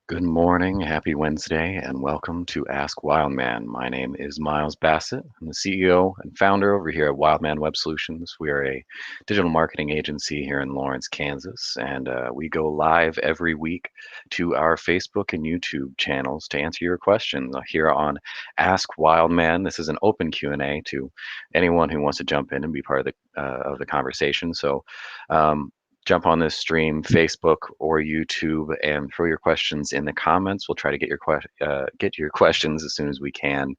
Good morning, happy Wednesday, and welcome to Ask Wildman. My name is Miles Bassett. I'm the CEO and founder over here at Wildman Web Solutions. We are a digital marketing agency here in Lawrence, Kansas, and we go live every week to our Facebook and YouTube channels to answer your questions here on Ask Wildman. This is an open Q&A to anyone who wants to jump in and be part of the conversation. So. Jump on this stream, Facebook or YouTube, and throw your questions in the comments. We'll try to get your questions as soon as we can.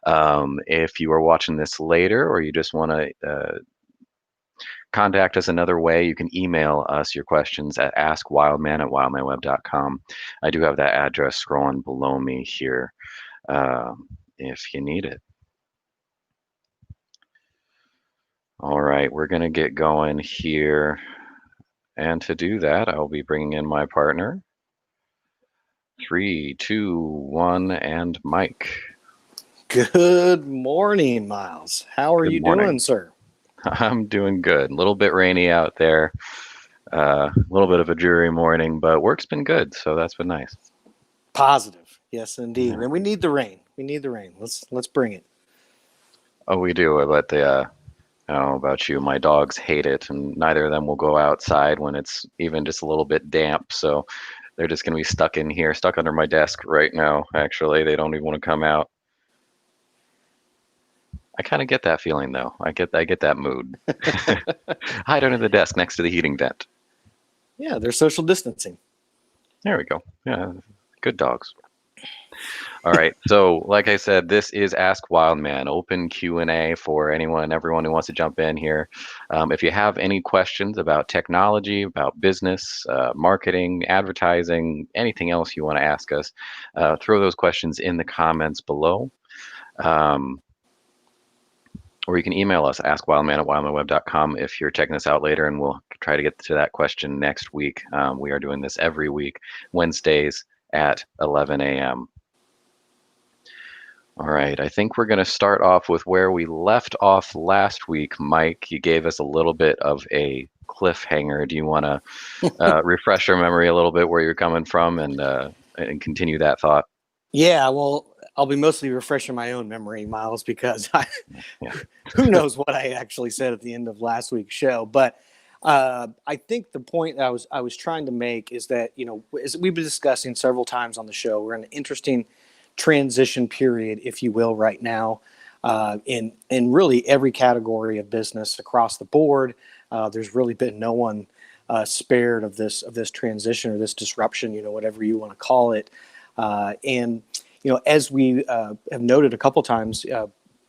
If you are watching this later, or you just want to contact us another way, you can email us your questions at askwildman@wildmanweb.com. I do have that address scrolling below me here if you need it. All right, we're going to get going here. And to do that, I'll be bringing in my partner. 3, 2, 1, and Mike. Good morning, Miles. How are Good you morning. doing, sir? I'm doing good. A little bit rainy out there. A little bit of a dreary morning, but work's been good, so that's been nice. Positive. Yes, indeed. Yeah. And we need the rain. We need the rain. Let's bring it. Oh, we do, but I don't know about you, my dogs hate it, and neither of them will go outside when it's even just a little bit damp, so they're just going to be stuck in here, stuck under my desk right now, actually. They don't even want to come out. I kind of get that feeling though. I get that mood. Hide under the desk next to the heating vent. Yeah, they're social distancing. There we go. Yeah, good dogs. All right. So, like I said, this is Ask Wildman, open Q&A for anyone, everyone who wants to jump in here. If you have any questions about technology, about business, marketing, advertising, anything else you want to ask us, throw those questions in the comments below. Or you can email us, askwildman@wildmanweb.com if you're checking this out later, and we'll try to get to that question next week. We are doing this every week, Wednesdays at 11 a.m. All right, I think we're going to start off with where we left off last week. Mike, you gave us a little bit of a cliffhanger. Do you want to refresh our memory a little bit where you're coming from and continue that thought? Yeah, well, I'll be mostly refreshing my own memory, Miles, because Yeah. who knows what I actually said at the end of last week's show. But I think the point that I was trying to make is that, as we've been discussing several times on the show, we're in an interesting transition period, if you will, right now, in really every category of business across the board. There's really been no one spared of this transition or this disruption, whatever you want to call it. And as we have noted a couple times,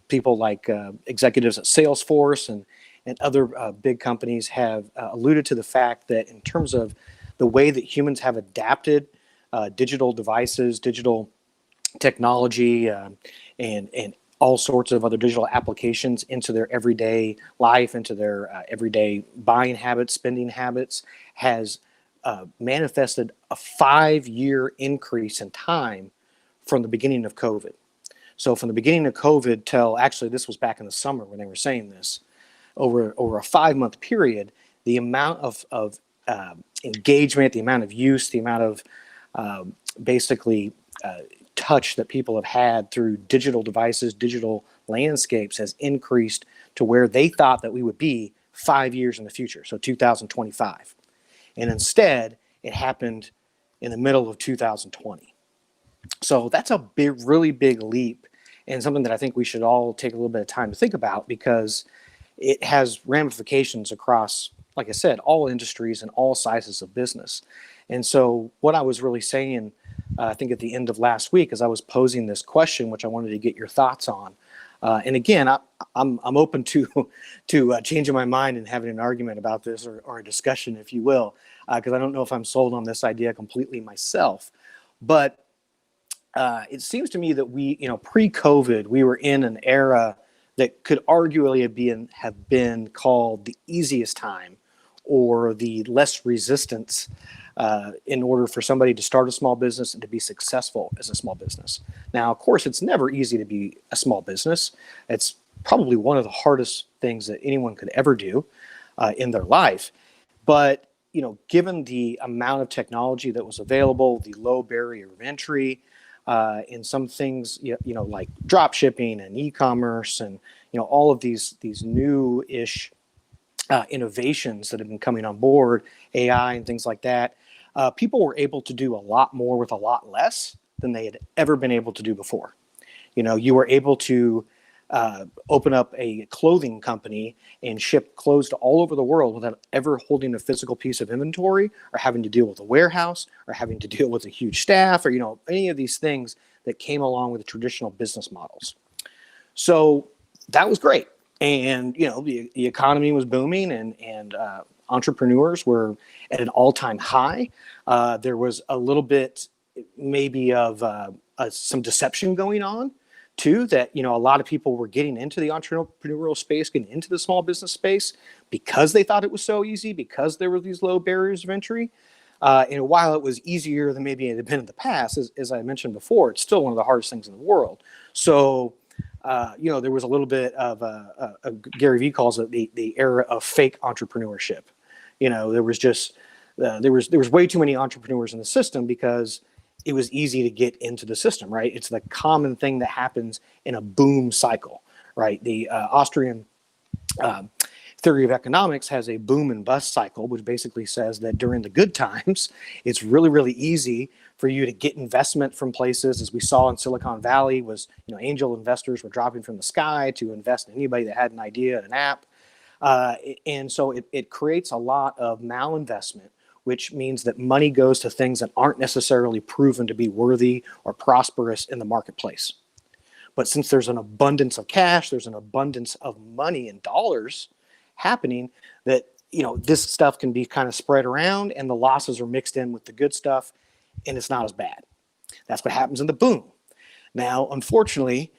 people like executives at Salesforce and other big companies have alluded to the fact that in terms of the way that humans have adapted digital devices, digital technology, and all sorts of other digital applications into their everyday life, into their everyday buying habits, spending habits, has manifested a 5-year increase in time from the beginning of COVID. So from the beginning of COVID till actually this was back in the summer when they were saying this, over a 5-month period, the amount of engagement, the amount of use, the amount of basically touch that people have had through digital devices, digital landscapes has increased to where they thought that we would be 5 years in the future, so 2025. And instead, it happened in the middle of 2020. So that's a really big leap, and something that I think we should all take a little bit of time to think about, because it has ramifications across, like I said, all industries and all sizes of business. And so what I was really saying, I think at the end of last week, as I was posing this question, which I wanted to get your thoughts on. And again, I'm open to changing my mind and having an argument about this, or a discussion, if you will, because I don't know if I'm sold on this idea completely myself. But it seems to me that we, pre-COVID, we were in an era that could arguably have been called the easiest time, or the less resistance, in order for somebody to start a small business and to be successful as a small business. Now, of course, it's never easy to be a small business. It's probably one of the hardest things that anyone could ever do in their life. But given the amount of technology that was available, the low barrier of entry, in some things, like drop shipping and e-commerce, and all of these new-ish innovations that have been coming on board, AI and things like that, people were able to do a lot more with a lot less than they had ever been able to do before. You were able to open up a clothing company and ship clothes to all over the world without ever holding a physical piece of inventory or having to deal with a warehouse or having to deal with a huge staff or any of these things that came along with the traditional business models. So that was great. And the economy was booming, and entrepreneurs were at an all-time high. There was a little bit maybe of some deception going on too, that a lot of people were getting into the entrepreneurial space, getting into the small business space because they thought it was so easy, because there were these low barriers of entry. And while it was easier than maybe it had been in the past, as I mentioned before, it's still one of the hardest things in the world. So there was a little bit of Gary Vee calls it the era of fake entrepreneurship. There was just there was way too many entrepreneurs in the system because it was easy to get into the system, right? It's the common thing that happens in a boom cycle, right? The Austrian theory of economics has a boom and bust cycle, which basically says that during the good times, it's really, really easy for you to get investment from places, as we saw in Silicon Valley, was angel investors were dropping from the sky to invest in anybody that had an idea, an app. And so it creates a lot of malinvestment, which means that money goes to things that aren't necessarily proven to be worthy or prosperous in the marketplace. But since there's an abundance of cash, there's an abundance of money and dollars happening, that this stuff can be kind of spread around, and the losses are mixed in with the good stuff, and it's not as bad. That's what happens in the boom. Now, unfortunately,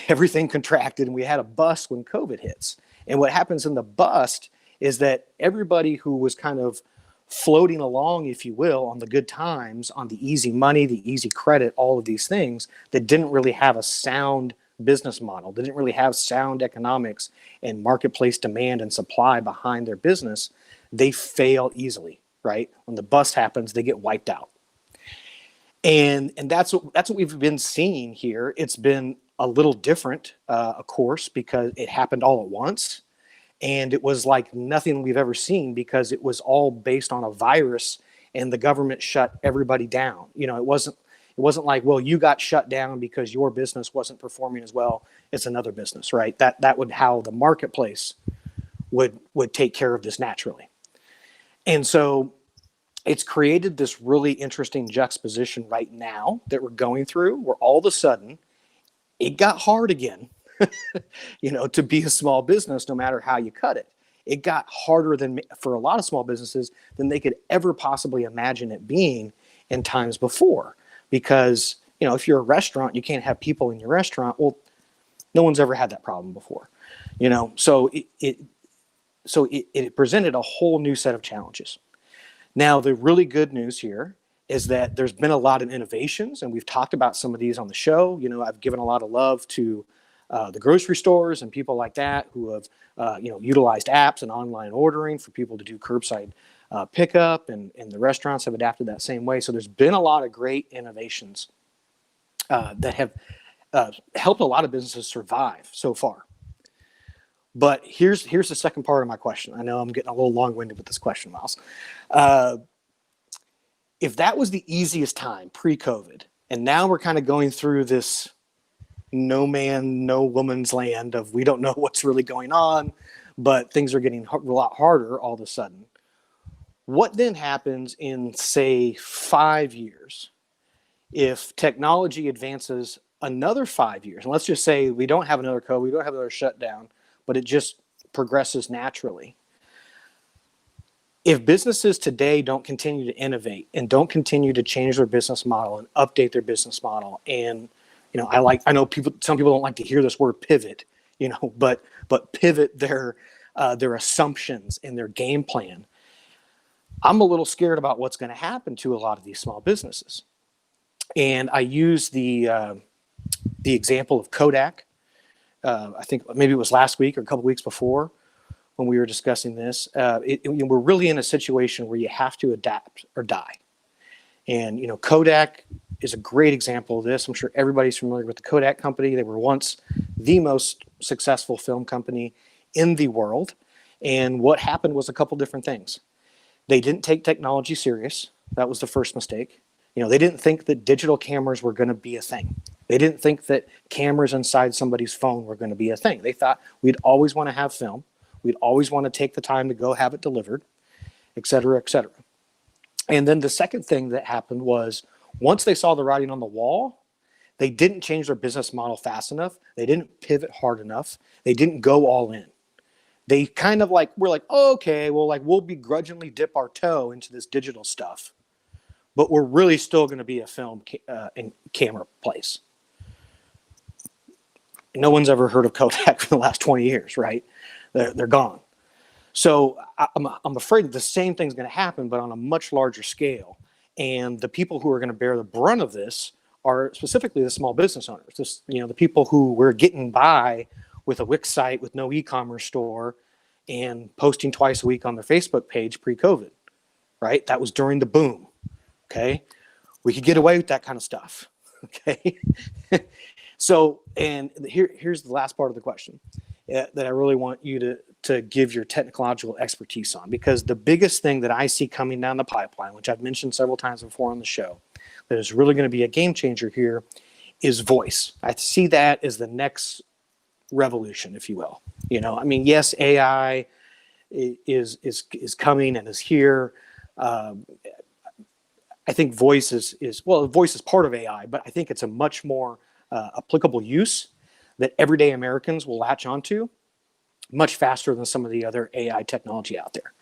everything contracted, and we had a bust when COVID hits. And what happens in the bust is that everybody who was kind of floating along, if you will, on the good times, on the easy money, the easy credit, all of these things, that didn't really have a sound business model, didn't really have sound economics and marketplace demand and supply behind their business, they fail easily, right? When the bust happens, they get wiped out. And that's what we've been seeing here. It's been a little different, of course, because it happened all at once. And it was like nothing we've ever seen, because it was all based on a virus, and the government shut everybody down. It wasn't like, well, you got shut down because your business wasn't performing as well as another business, right? That would how the marketplace would take care of this naturally. And so it's created this really interesting juxtaposition right now that we're going through, where all of a sudden it got hard again. To be a small business, no matter how you cut it. It got harder than for a lot of small businesses than they could ever possibly imagine it being in times before. Because, if you're a restaurant, you can't have people in your restaurant. Well, no one's ever had that problem before. So it presented a whole new set of challenges. Now, the really good news here is that there's been a lot of innovations, and we've talked about some of these on the show. I've given a lot of love to the grocery stores and people like that who have, utilized apps and online ordering for people to do curbside pickup, and the restaurants have adapted that same way. So there's been a lot of great innovations that have helped a lot of businesses survive so far. But here's the second part of my question. I know I'm getting a little long-winded with this question, Miles. If that was the easiest time pre-COVID, and now we're kind of going through this no man, no woman's land of we don't know what's really going on, but things are getting a lot harder all of a sudden. What then happens in, say, 5 years if technology advances another 5 years? And let's just say we don't have another COVID, we don't have another shutdown, but it just progresses naturally. If businesses today don't continue to innovate and don't continue to change their business model and update their business model, and I know some people don't like to hear this word pivot, but pivot their assumptions and their game plan. I'm a little scared about what's going to happen to a lot of these small businesses. And I use the example of Kodak. I think maybe it was last week or a couple weeks before, when we were discussing this. We're really in a situation where you have to adapt or die. And, Kodak is a great example of this. I'm sure everybody's familiar with the Kodak company. They were once the most successful film company in the world. And what happened was a couple different things. They didn't take technology serious. That was the first mistake. They didn't think that digital cameras were going to be a thing. They didn't think that cameras inside somebody's phone were going to be a thing. They thought we'd always want to have film. We'd always want to take the time to go have it delivered, et cetera, et cetera. And then the second thing that happened was once they saw the writing on the wall, they didn't change their business model fast enough. They didn't pivot hard enough. They didn't go all in. They kind of we're like, oh, okay, well, we'll begrudgingly dip our toe into this digital stuff, but we're really still going to be a film and camera place. No one's ever heard of Kodak for the last 20 years, right? They're gone. So I'm afraid that the same thing's going to happen, but on a much larger scale. And the people who are going to bear the brunt of this are specifically the small business owners. The people who were getting by with a Wix site with no e-commerce store and posting twice a week on their Facebook page pre-COVID, right? That was during the boom. Okay, we could get away with that kind of stuff. Okay, so and here's the last part of the question that I really want you to give your technological expertise on, because the biggest thing that I see coming down the pipeline, which I've mentioned several times before on the show, that is really going to be a game changer here, is voice. I see that as the next revolution, if you will. Yes, AI is coming and is here. I think voice voice is part of AI, but I think it's a much more applicable use that everyday Americans will latch onto much faster than some of the other AI technology out there.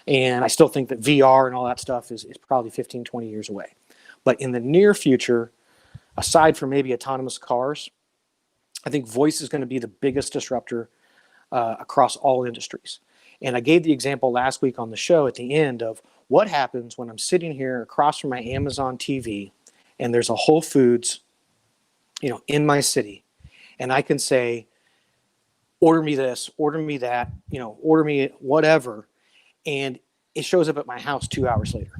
And I still think that VR and all that stuff is probably 15, 20 years away. But in the near future, aside from maybe autonomous cars, I think voice is going to be the biggest disruptor across all industries. And I gave the example last week on the show at the end of what happens when I'm sitting here across from my Amazon TV and there's a Whole Foods, in my city, and I can say, order me this, order me that, order me whatever, and it shows up at my house 2 hours later.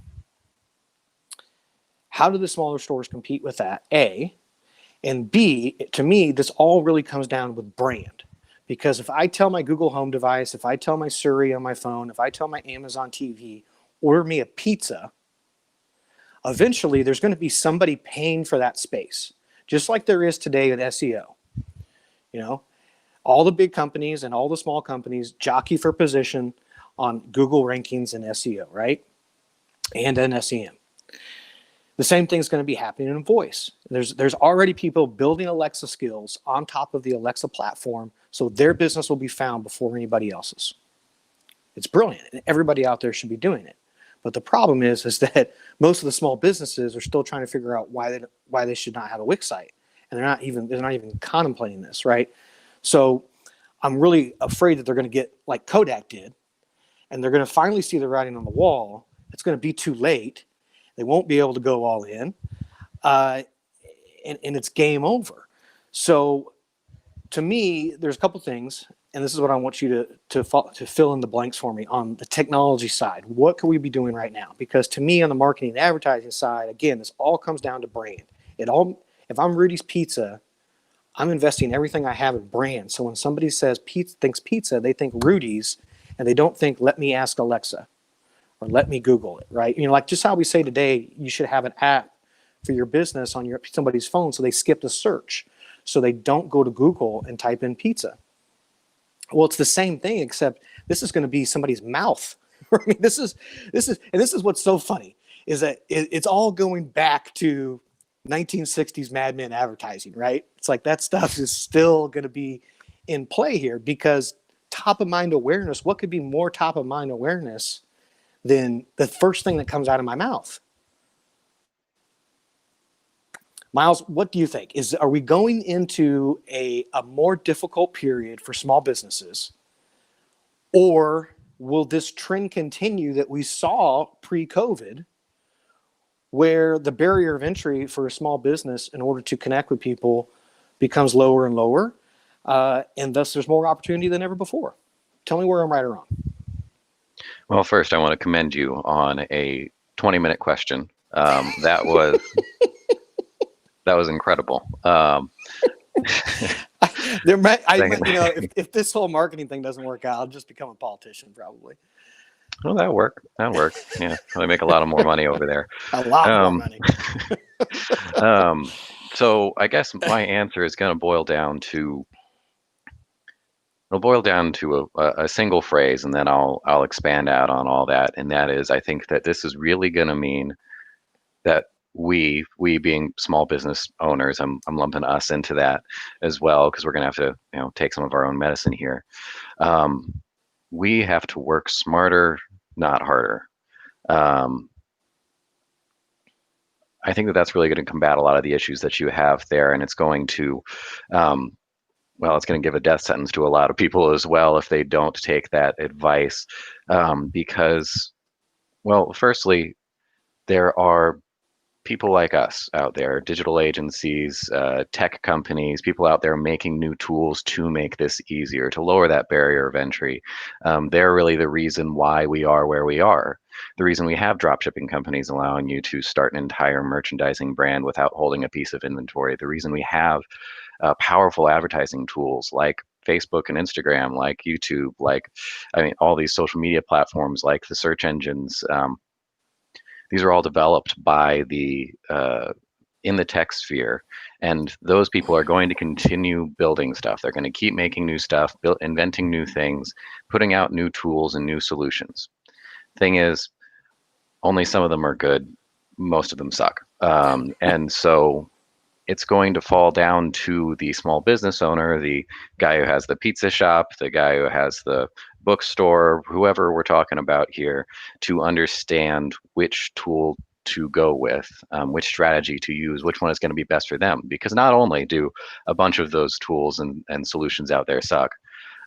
How do the smaller stores compete with that? A, and B, to me, this all really comes down with brand. Because if I tell my Google Home device, if I tell my Siri on my phone, if I tell my Amazon TV, order me a pizza, eventually there's going to be somebody paying for that space, just like there is today with SEO. All the big companies and all the small companies jockey for position on Google rankings and SEO, right? And then SEM. The same thing is going to be happening in voice. There's already people building Alexa skills on top of the Alexa platform, so their business will be found before anybody else's. It's brilliant, and everybody out there should be doing it. But the problem is that most of the small businesses are still trying to figure out why they should not have a Wix site, and they're not even contemplating this, right? So I'm really afraid that they're going to get like Kodak did, and they're going to finally see the writing on the wall. It's going to be too late. They won't be able to go all in, and it's game over. So to me, there's a couple things, and this is what I want you to fill in the blanks for me on the technology side. What can we be doing right now? Because to me, on the marketing and advertising side, again, this all comes down to brand. If I'm Rudy's Pizza, I'm investing everything I have in brand. So when somebody says thinks pizza, they think Rudy's, and they don't think, let me ask Alexa or let me Google it, right? Like just how we say today, you should have an app for your business on somebody's phone so they skip the search, so they don't go to Google and type in pizza. Well, it's the same thing, except this is going to be somebody's mouth. I mean, this is what's so funny is that it's all going back to 1960s Mad Men advertising, right? It's like that stuff is still going to be in play here because top of mind awareness, what could be more top of mind awareness than the first thing that comes out of my mouth? Miles, what do you think? Are we going into a more difficult period for small businesses, or will this trend continue that we saw pre-COVID, where the barrier of entry for a small business in order to connect with people becomes lower and lower, and thus there's more opportunity than ever before? Tell me where I'm right or wrong. Well, first, I want to commend you on a 20-minute question. That was incredible. There might, Second, if this whole marketing thing doesn't work out, I'll just become a politician probably. well, that work. That work. Yeah, I make a lot of more money over there. A lot more Um, money. um, so I guess my answer is going to boil down to it'll boil down to a single phrase, and then I'll expand out on all that. And that is, I think that this is really going to mean that we being small business owners, I'm lumping us into that as well because we're going to have to take some of our own medicine here. Um, we have to work smarter, not harder. Um, I think that that's really going to combat a lot of the issues that you have there, and it's going to, um, well, it's going to give a death sentence to a lot of people as well if they don't take that advice. Because, well, firstly, there are people like us out there, digital agencies, tech companies, people out there making new tools to make this easier, to lower that barrier of entry. They're really the reason why we are where we are. The reason we have dropshipping companies allowing you to start an entire merchandising brand without holding a piece of inventory. The reason we have powerful advertising tools like Facebook and Instagram, like YouTube, like, I mean, all these social media platforms, like the search engines. These are all developed by the in the tech sphere, and those people are going to continue building stuff. They're going to keep making new stuff, inventing new things, putting out new tools and new solutions. Thing is, only some of them are good. Most of them suck. And so it's going to fall down to the small business owner, the guy who has the pizza shop, the guy who has the bookstore, whoever we're talking about here, to understand which tool to go with, which strategy to use, which one is going to be best for them. Because not only do a bunch of those tools and solutions out there suck,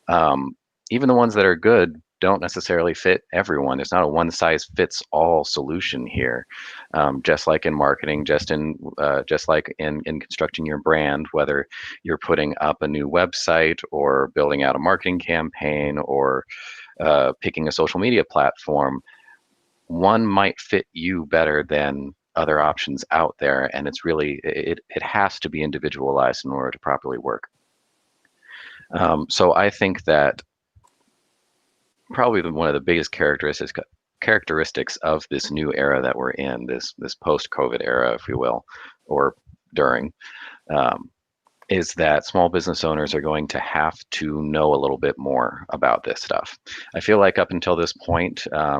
um, even the ones that are good don't necessarily fit everyone. There's not a one size fits all solution here. Just like in marketing, just like in constructing your brand, whether you're putting up a new website or building out a marketing campaign or picking a social media platform, one might fit you better than other options out there, and it has to be individualized in order to properly work. So I think that probably one of the biggest characteristics of this new era that we're in, this post-COVID era, if you will, or during, um, is that small business owners are going to have to know a little bit more about this stuff. I feel like up until this point, a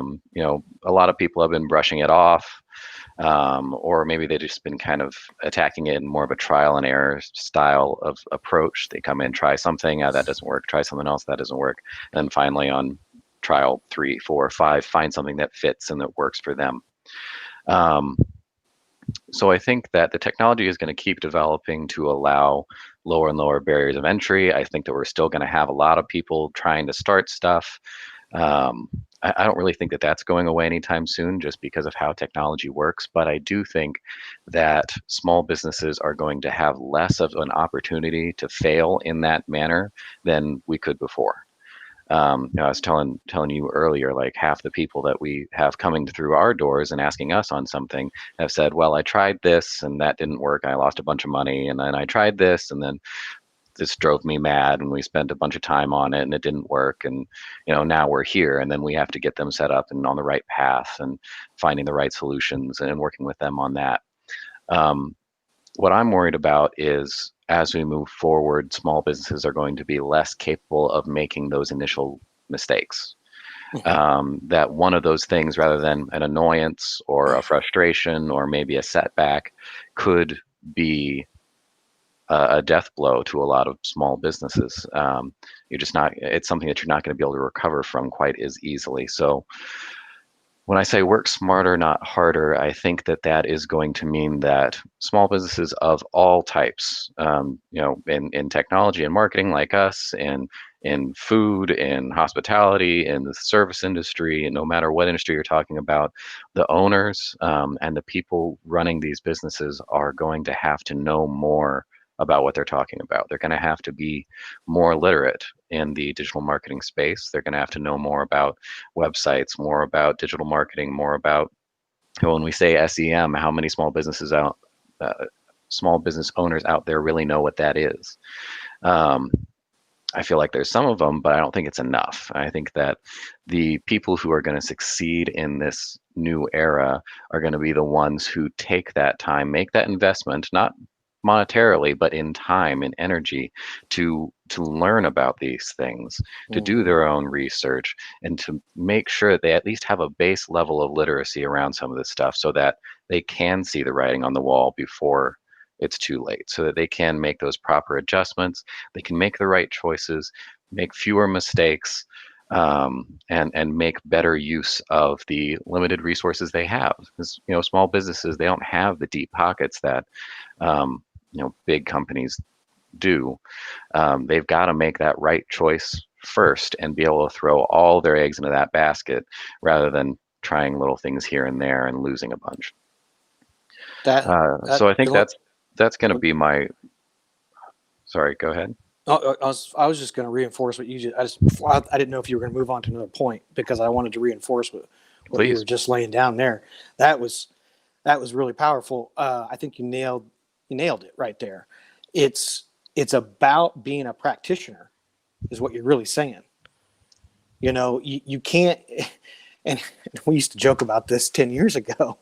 lot of people have been brushing it off, or maybe they've just been kind of attacking it in more of a trial and error style of approach. They come in, try something, that doesn't work, try something else, that doesn't work, and then finally on trial 3, 4, 5, find something that fits and that works for them. Um, so I think that the technology is going to keep developing to allow lower and lower barriers of entry. I think that we're still going to have a lot of people trying to start stuff. Um, I don't really think that that's going away anytime soon just because of how technology works. But I do think that small businesses are going to have less of an opportunity to fail in that manner than we could before. I was telling you earlier, like half the people that we have coming through our doors and asking us on something have said, "Well, I tried this and that didn't work. I lost a bunch of money, and then I tried this, and then this drove me mad, and we spent a bunch of time on it, and it didn't work. And now we're here, and then we have to get them set up and on the right path, and finding the right solutions and working with them on that." Um, what I'm worried about is as we move forward, small businesses are going to be less capable of making those initial mistakes. Mhm. That one of those things, rather than an annoyance or a frustration or maybe a setback, could be a death blow to a lot of small businesses. You're just not, it's something that you're not going to be able to recover from quite as easily. So when I say work smarter, not harder, I think that that is going to mean that small businesses of all types, in technology and marketing like us, and in food, in hospitality, in the service industry, and no matter what industry you're talking about, the owners and the people running these businesses are going to have to know more about what they're talking about. They're going to have to be more literate in the digital marketing space. They're going to have to know more about websites, more about digital marketing, more about, when we say SEM, how many uh, small business owners out there really know what that is. Um, I feel like there's some of them, but I don't think it's enough. I think that the people who are going to succeed in this new era are going to be the ones who take that time, make that investment, not monetarily, but in time and energy to learn about these things, to do Hmm. their own research, and to make sure that they at least have a base level of literacy around some of this stuff so that they can see the writing on the wall before it's too late, so that they can make those proper adjustments, they can make the right choices, make fewer mistakes, and make better use of the limited resources they have. Because small businesses, they don't have the deep pockets that big companies do. They've got to make that right choice first and be able to throw all their eggs into that basket rather than trying little things here and there and losing a bunch. That So that I think that's going to be my. Sorry, go ahead. I was just going to reinforce what you just. I didn't know if you were going to move on to another point because I wanted to reinforce what you were Please. just laying down there. That was that was really powerful. I think you nailed it right there. It's it's about being a practitioner, is what you're really saying. You can't. And we used to joke about this 10 years ago,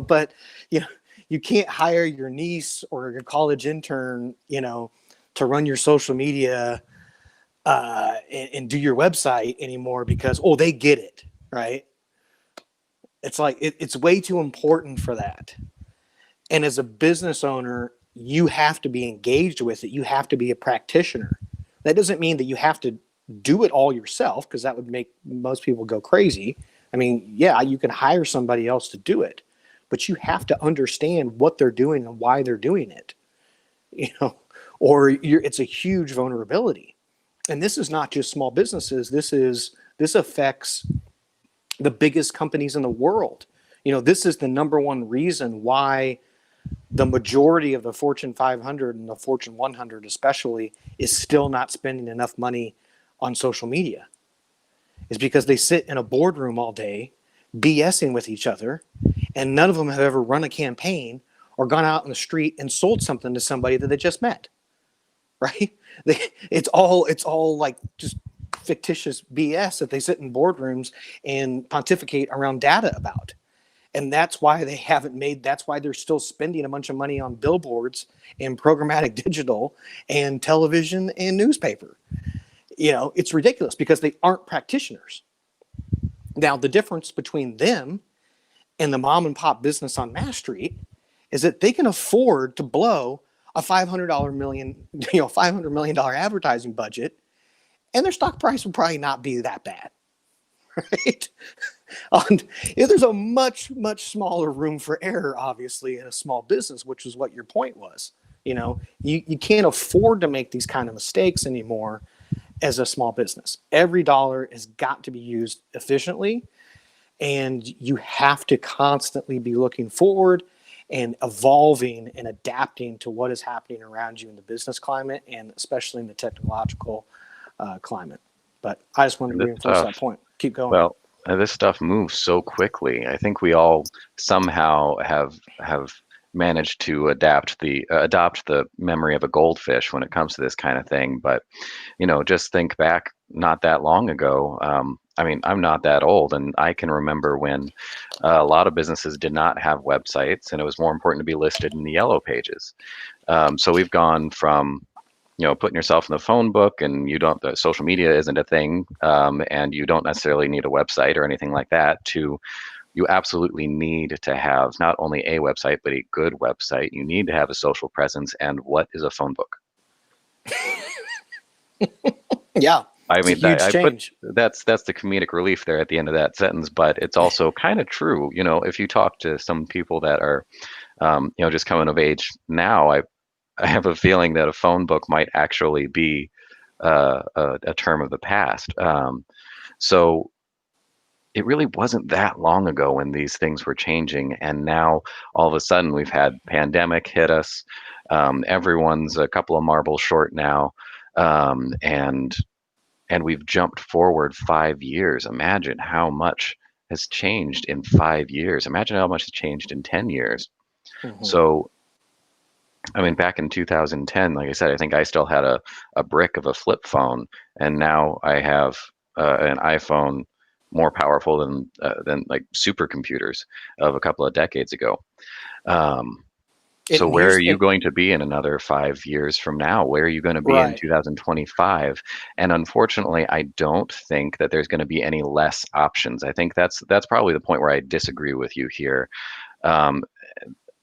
but you know, you can't hire your niece or your college intern, to run your social media and do your website anymore because they get it, right? It's like it's way too important for that. And as a business owner, you have to be engaged with it. You have to be a practitioner. That doesn't mean that you have to do it all yourself because that would make most people go crazy. I mean, yeah, you can hire somebody else to do it, but you have to understand what they're doing and why they're doing it, you know, or it's a huge vulnerability. And this is not just small businesses. This affects the biggest companies in the world. This is the number one reason why the majority of the Fortune 500 and the Fortune 100 especially is still not spending enough money on social media, is because they sit in a boardroom all day BSing with each other, and none of them have ever run a campaign or gone out in the street and sold something to somebody that they just met, right? It's all like just fictitious BS that they sit in boardrooms and pontificate around data about. And that's why they're still spending a bunch of money on billboards and programmatic digital and television and newspaper. It's ridiculous because they aren't practitioners. Now, the difference between them and the mom and pop business on Mass Street is that they can afford to blow a $500 million advertising budget, and their stock price would probably not be that bad, right? on There's a much smaller room for error, obviously, in a small business, which is what your point was. You can't afford to make these kind of mistakes anymore as a small business. Every dollar has got to be used efficiently, and you have to constantly be looking forward and evolving and adapting to what is happening around you in the business climate and especially in the technological climate. But I just wanted to And this reinforce that stuff, point. Keep going. well, this stuff moves so quickly. I think we all somehow have managed to adopt the memory of a goldfish when it comes to this kind of thing. But just think back not that long ago. I mean, I'm not that old, and I can remember when a lot of businesses did not have websites, and it was more important to be listed in the yellow pages. So we've gone from putting yourself in the phone book, and the social media isn't a thing, and you don't necessarily need a website or anything like that, to you absolutely need to have not only a website but a good website. You need to have a social presence. And what is a phone book? Yeah, I it's a mean, huge I put change. that's the comedic relief there at the end of that sentence, but it's also kind of true. If you talk to some people that are, just coming of age now, I have a feeling that a phone book might actually be a term of the past. So it really wasn't that long ago when these things were changing, and now all of a sudden we've had pandemic hit us. Everyone's a couple of marbles short now, um, and and we've jumped forward 5 years. Imagine how much has changed in 5 years. Imagine how much has changed in 10 years. Hmm. So I mean, back in 2010, like I said, I think I still had a brick of a flip phone, and now I have an iPhone more powerful than like supercomputers of a couple of decades ago. Um, so And where are here's you and going to be in another 5 years from now? Where are you going to be in right. 2025? And unfortunately, I don't think that there's going to be any less options. I think that's probably the point where I disagree with you here. Um,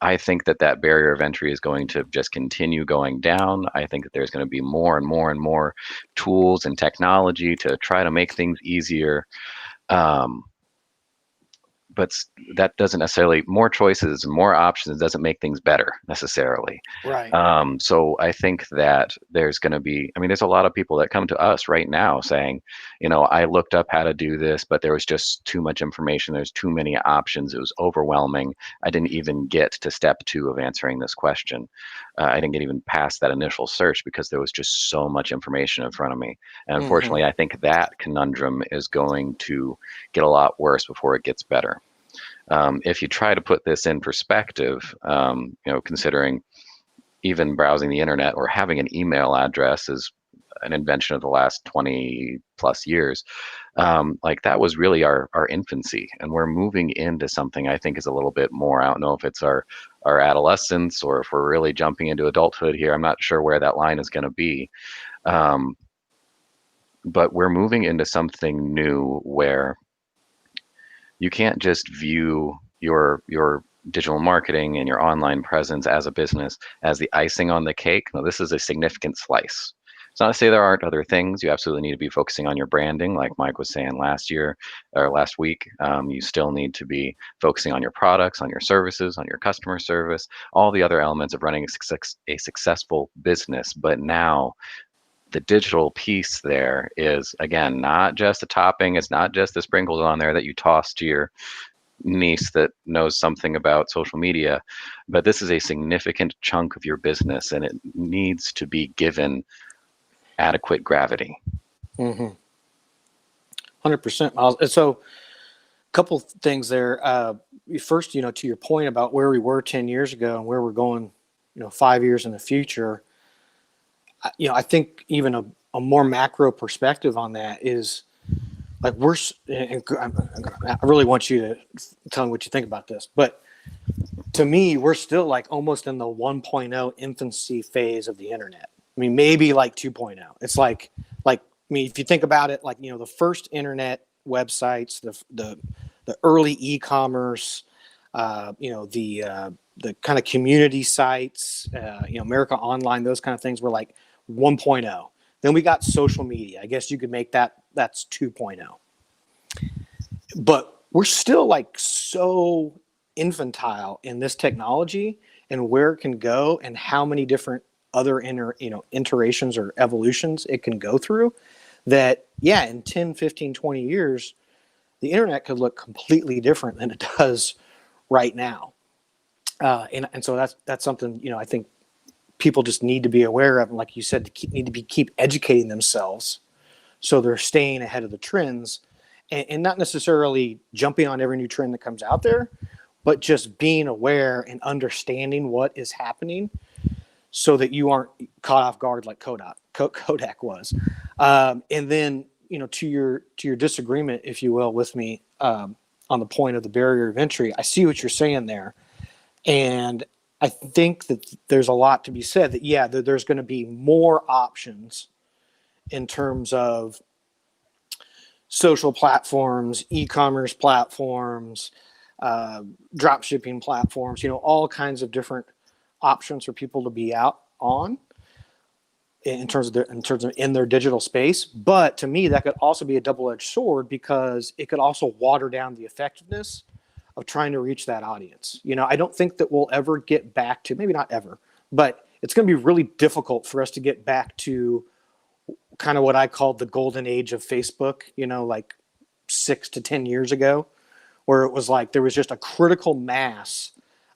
I think that that barrier of entry is going to just continue going down. I think that there's going to be more and more and more tools and technology to try to make things easier. Um, but that doesn't necessarily more choices and more options doesn't make things better necessarily. Right. So I think that there's going to be, I mean, there's a lot of people that come to us right now saying, I looked up how to do this, but there was just too much information. There's too many options. It was overwhelming. I didn't even get to step two of answering this question. I didn't get even past that initial search because there was just so much information in front of me. And Hmm. unfortunately, I think that conundrum is going to get a lot worse before it gets better. If you try to put this in perspective, considering even browsing the internet or having an email address is an invention of the last 20 plus years. Like that was really our infancy, and we're moving into something I think is a little bit more. I don't know if it's our adolescence or if we're really jumping into adulthood here. I'm not sure where that line is going to be. Um, but we're moving into something new where you can't just view your digital marketing and your online presence as a business as the icing on the cake. No, this is a significant slice. It's not to say there aren't other things. You absolutely need to be focusing on your branding, like Mike was saying last year or last week. You still need to be focusing on your products, on your services, on your customer service, all the other elements of running a successful business. But now the digital piece there is, again, not just a topping. It's not just the sprinkles on there that you toss to your niece that knows something about social media, but this is a significant chunk of your business and it needs to be given adequate gravity. Hmm. 100%, Miles. And so, a couple things there. First, to your point about where we were 10 years ago and where we're going, 5 years in the future. I think even a more macro perspective on that is like I really want you to tell me what you think about this, but to me, we're still like almost in the 1.0 infancy phase of the internet. I mean, maybe like 2.0. It's I mean, if you think about it, like, the first internet websites, the early e-commerce, the kind of community sites, America Online, those kind of things were like 1.0. Then we got social media. I guess you could make that's 2.0. But we're still like so infantile in this technology and where it can go and how many different other iterations or evolutions it can go through that, yeah, in 10, 15, 20 years, the internet could look completely different than it does right now. And so that's something, I think people just need to be aware of. And like you said, need to keep educating themselves so they're staying ahead of the trends and not necessarily jumping on every new trend that comes out there, but just being aware and understanding what is happening so that you aren't caught off guard like Kodak was. And then, to your disagreement, if you will, with me on the point of the barrier of entry, I see what you're saying there, and I think that there's a lot to be said that yeah, there's going to be more options in terms of social platforms, e-commerce platforms, uh, drop shipping platforms, all kinds of different options for people to be out on in their digital space. But to me, that could also be a double-edged sword because it could also water down the effectiveness of trying to reach that audience. I don't think that we'll ever get back to, maybe not ever, but it's going to be really difficult for us to get back to kind of what I called the golden age of Facebook, like 6 to 10 years ago, where it was like there was just a critical mass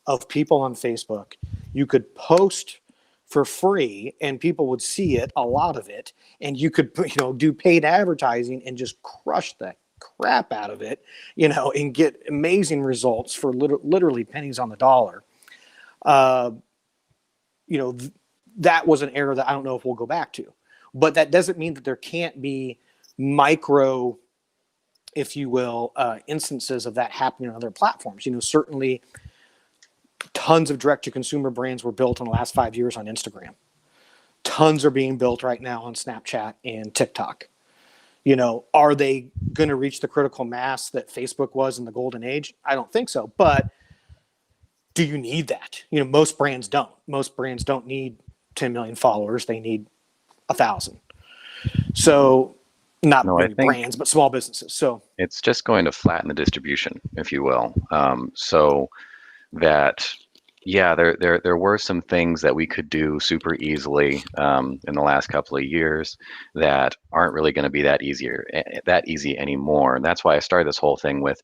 of people on Facebook. You could post for free and people would see it, a lot of it, and you could, do paid advertising and just crush the crap out of it, and get amazing results for literally pennies on the dollar. Uh, you know, that was an era that I don't know if we'll go back to. But that doesn't mean that there can't be micro, if you will, instances of that happening on other platforms. Certainly tons of direct to consumer brands were built in the last 5 years on Instagram. Tons are being built right now on Snapchat and TikTok. Are they going to reach the critical mass that Facebook was in the golden age? I don't think so. But do you need that? Most brands don't. Most brands don't need 10 million followers. They need 1,000. So not No, I maybe think brands, but small businesses. So it's just going to flatten the distribution, if you will. So that, yeah, there were some things that we could do super easily in the last couple of years that aren't really going to be that easy anymore. And that's why I started this whole thing with,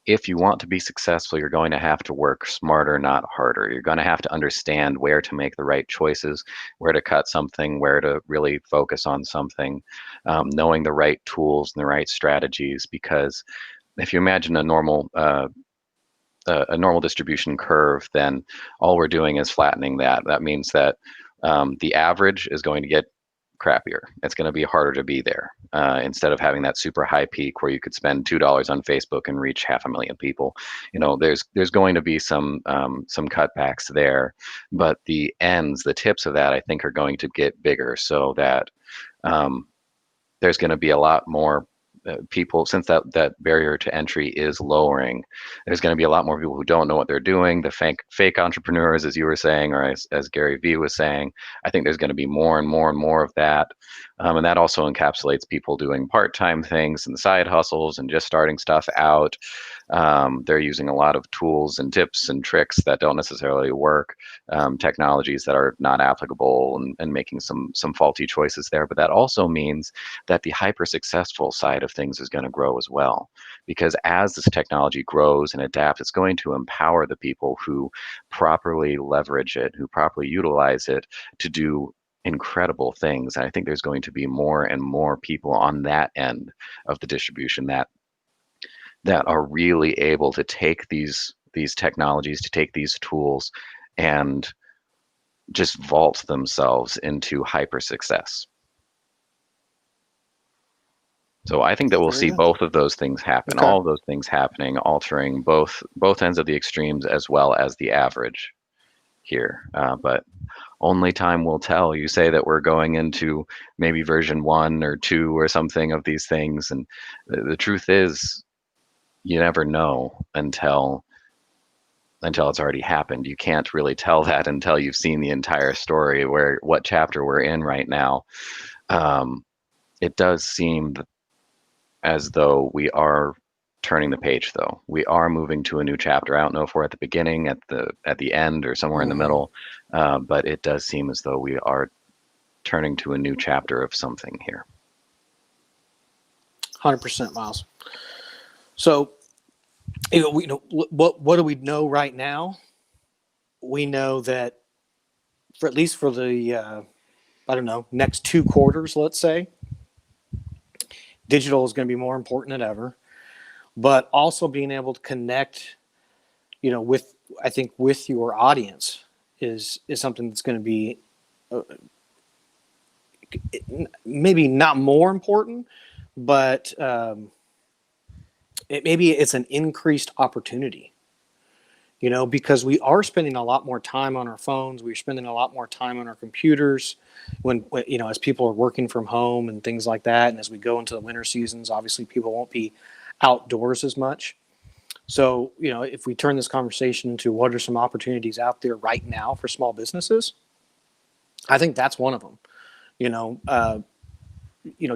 if you want to be successful, you're going to have to work smarter, not harder. You're going to have to understand where to make the right choices, where to cut something, where to really focus on something, knowing the right tools and the right strategies. Because if you imagine a normal distribution curve, then all we're doing is flattening that. That means that the average is going to get crappier. It's going to be harder to be there. Instead of having that super high peak where you could spend $2 on Facebook and reach 500,000 people, there's going to be some cutbacks there, but the tips of that, I think, are going to get bigger, so that there's going to be a lot more people, since that barrier to entry is lowering. There's going to be a lot more people who don't know what they're doing, the fake entrepreneurs, as you were saying, or as Gary Vee was saying. I think there's going to be more and more and more of that, and that also encapsulates people doing part-time things and side hustles and just starting stuff out. They're using a lot of tools and tips and tricks that don't necessarily work, technologies that are not applicable, and making some faulty choices there. But that also means that the hyper successful side of things is going to grow as well, because as this technology grows and adapts, it's going to empower the people who properly leverage it, who properly utilize it to do incredible things. And I think there's going to be more and more people on that end of the distribution that are really able to take these technologies, to take these tools, and just vault themselves into hyper success. So I think that we'll very see good. both of those things happen, Okay. all of those things happening, altering both ends of the extremes as well as the average here. But only time will tell. You say that we're going into maybe version 1 or 2 or something of these things, and the truth is, you never know until it's already happened. You can't really tell that until you've seen the entire story, what chapter we're in right now. It does seem as though we are turning the page, though. We are moving to a new chapter. I don't know if we're at the beginning, at the end, or somewhere in the Mm-hmm. middle, but it does seem as though we are turning to a new chapter of something here. 100%, Miles. So, what do we know right now? We know that for at least for the I don't know, next 2 quarters, let's say, digital is going to be more important than ever. But also being able to connect, with, I think, with your audience is something that's going to be uh, maybe not more important, but maybe it's an increased opportunity. Because we are spending a lot more time on our phones. We're spending a lot more time on our computers as people are working from home and things like that. And as we go into the winter seasons, obviously people won't be outdoors as much. So, if we turn this conversation into what are some opportunities out there right now for small businesses, I think that's one of them. You know, uh,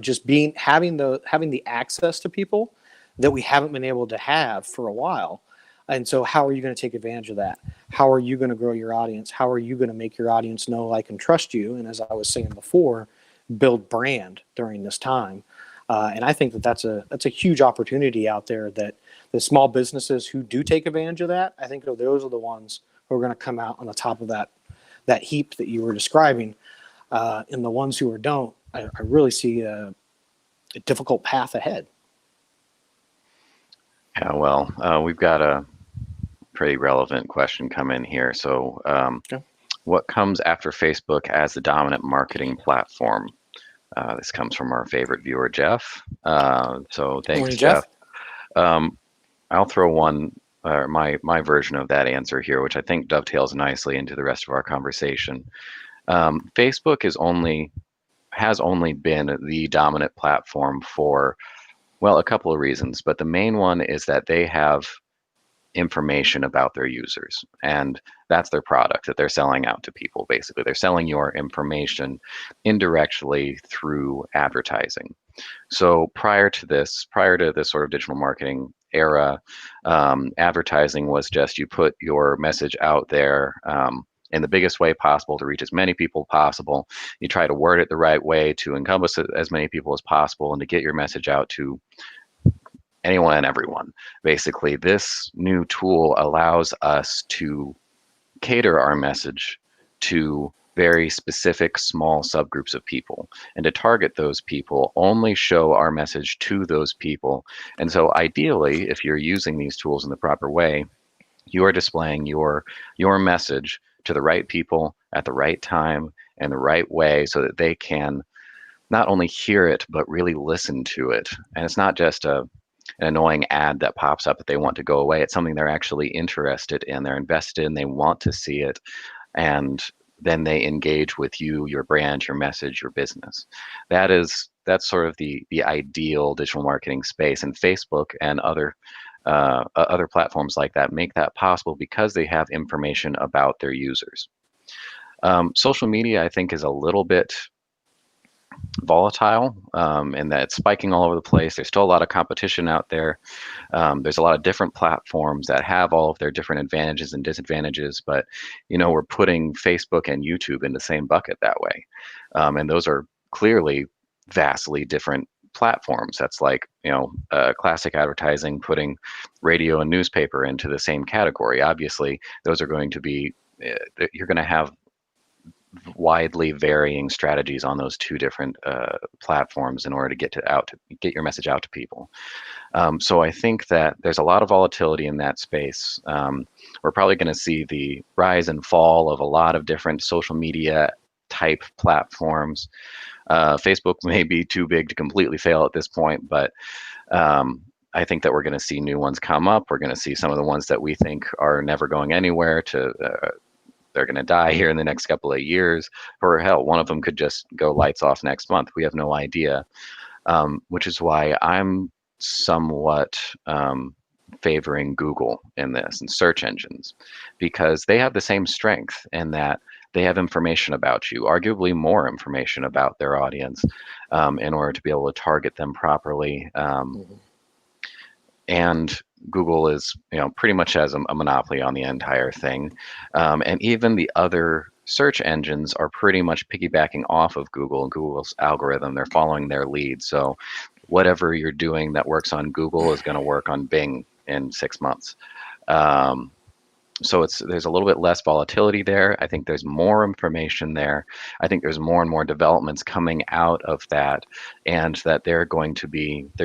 just having the access to people that we haven't been able to have for a while. And so how are you going to take advantage of that? How are you going to grow your audience? How are you going to make your audience know, like, and trust you? And as I was saying before, build brand during this time. And I think that that's a huge opportunity out there that the small businesses who do take advantage of that, I think those are the ones who are going to come out on the top of that heap that you were describing. And the ones who are don't, I really see a difficult path ahead. Yeah, well, we've got a pretty relevant question come in here. So, Okay. what comes after Facebook as the dominant marketing platform? This comes from our favorite viewer, Jeff. So Morning, thanks, Jeff. Jeff. Um, I'll throw my version of that answer here, which I think dovetails nicely into the rest of our conversation. Facebook has only been the dominant platform for, well, a couple of reasons, but the main one is that they have information about their users, and that's their product that they're selling out to people. Basically, they're selling your information indirectly through advertising. So prior to this sort of digital marketing era, advertising was just you put your message out there in the biggest way possible to reach as many people possible. You try to word it the right way to encompass as many people as possible and to get your message out to anyone and everyone. Basically, this new tool allows us to cater our message to very specific small subgroups of people and to target those people, only show our message to those people. And so ideally, if you're using these tools in the proper way, you are displaying your message to the right people at the right time and the right way so that they can not only hear it but really listen to it. And it's not just an annoying ad that pops up that they want to go away. It's something they're actually interested in, they're invested in, they want to see it, and then they engage with you, your brand, your message, your business. That's sort of the ideal digital marketing space, and Facebook and other platforms like that make that possible because they have information about their users. Social media, I think, is a little bit volatile in that it's spiking all over the place. There's still a lot of competition out there. There's a lot of different platforms that have all of their different advantages and disadvantages, but we're putting Facebook and YouTube in the same bucket that way, and those are clearly vastly different platforms. That's like classic advertising putting radio and newspaper into the same category. Obviously, those are going to be you're going to have widely varying strategies on those two different platforms in order to get your message out to people. So I think that there's a lot of volatility in that space. We're probably going to see the rise and fall of a lot of different social media type platforms. Facebook may be too big to completely fail at this point, but I think that we're going to see new ones come up. We're going to see some of the ones that we think are never going anywhere to they're going to die here in the next couple of years, or hell, one of them could just go lights off next month. We have no idea, which is why I'm somewhat favoring Google in this and search engines, because they have the same strength in that they have information about you, arguably more information about their audience, in order to be able to target them properly. Mhm. And Google is, pretty much has a monopoly on the entire thing. And even the other search engines are pretty much piggybacking off of Google and Google's algorithm. They're following their lead. So whatever you're doing that works on Google is going to work on Bing in 6 months. Um, so there's a little bit less volatility there. I think there's more information there. I think there's more and more developments coming out of that, and that they're